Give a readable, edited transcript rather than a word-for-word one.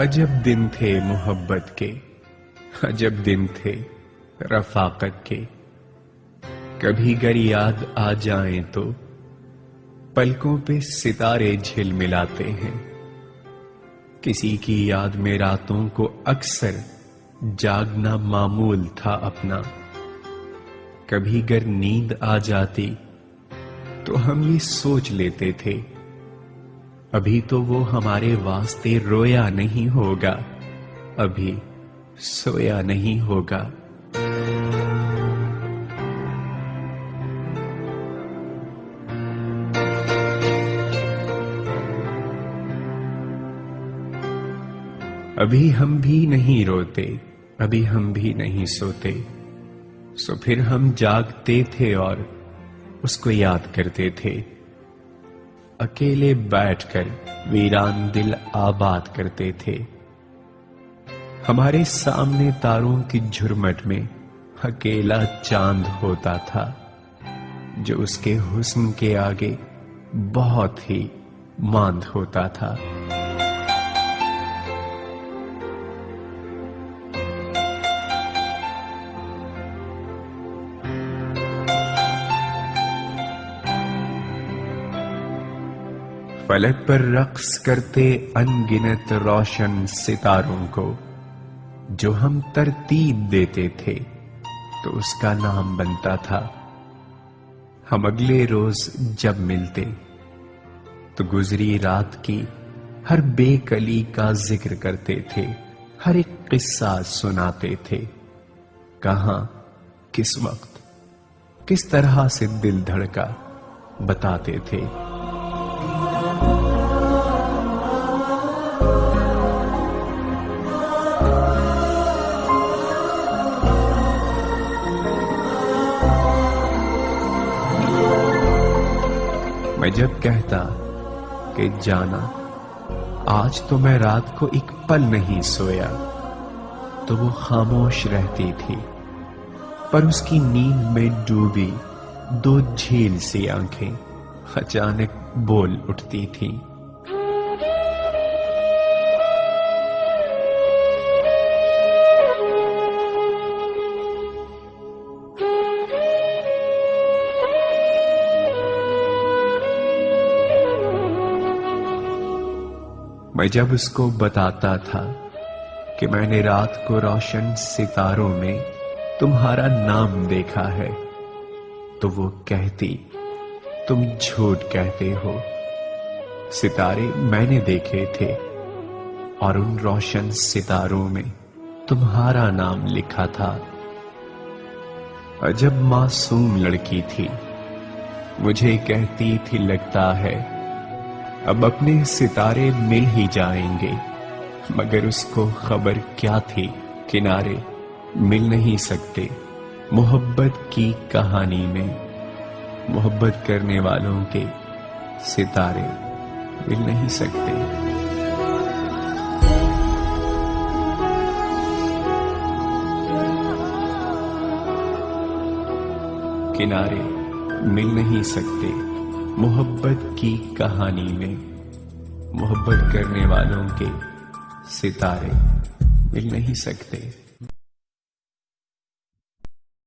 عجب دن تھے محبت کے، عجب دن تھے رفاقت کے، کبھی گر یاد آ جائیں تو پلکوں پہ ستارے جھل ملاتے ہیں۔ کسی کی یاد میں راتوں کو اکثر جاگنا معمول تھا اپنا۔ کبھی گر نیند آ جاتی تو ہم یہ سوچ لیتے تھے ابھی تو وہ ہمارے واسطے رویا نہیں ہوگا، ابھی سویا نہیں ہوگا۔ ابھی ہم بھی نہیں روتے، ابھی ہم بھی نہیں سوتے، سو پھر ہم جاگتے تھے اور اس کو یاد کرتے تھے۔ اکیلے بیٹھ کر ویران دل آباد کرتے تھے۔ ہمارے سامنے تاروں کی جھرمٹ میں اکیلا چاند ہوتا تھا جو اس کے حسن کے آگے بہت ہی ماند ہوتا تھا۔ فلک پر رقص کرتے ان گنت روشن ستاروں کو جو ہم ترتیب دیتے تھے تو اس کا نام بنتا تھا۔ ہم اگلے روز جب ملتے تو گزری رات کی ہر بے کلی کا ذکر کرتے تھے، ہر ایک قصہ سناتے تھے۔ کہاں، کس وقت، کس طرح سے دل دھڑکا بتاتے تھے۔ میں جب کہتا کہ جانا آج تو میں رات کو ایک پل نہیں سویا تو وہ خاموش رہتی تھی، پر اس کی نیند میں ڈوبی دو جھیل سی آنکھیں اچانک بول اٹھتی تھیں۔ میں جب اس کو بتاتا تھا کہ میں نے رات کو روشن ستاروں میں تمہارا نام دیکھا ہے تو وہ کہتی تم جھوٹ کہتے ہو، ستارے میں نے دیکھے تھے اور ان روشن ستاروں میں تمہارا نام لکھا تھا۔ عجب معصوم لڑکی تھی، مجھے کہتی تھی لگتا ہے اب اپنے ستارے مل ہی جائیں گے، مگر اس کو خبر کیا تھی کنارے مل نہیں سکتے محبت کی کہانی میں، محبت کرنے والوں کے ستارے مل نہیں سکتے۔ کنارے مل نہیں سکتے محبت کی کہانی میں، محبت کرنے والوں کے ستارے مل نہیں سکتے۔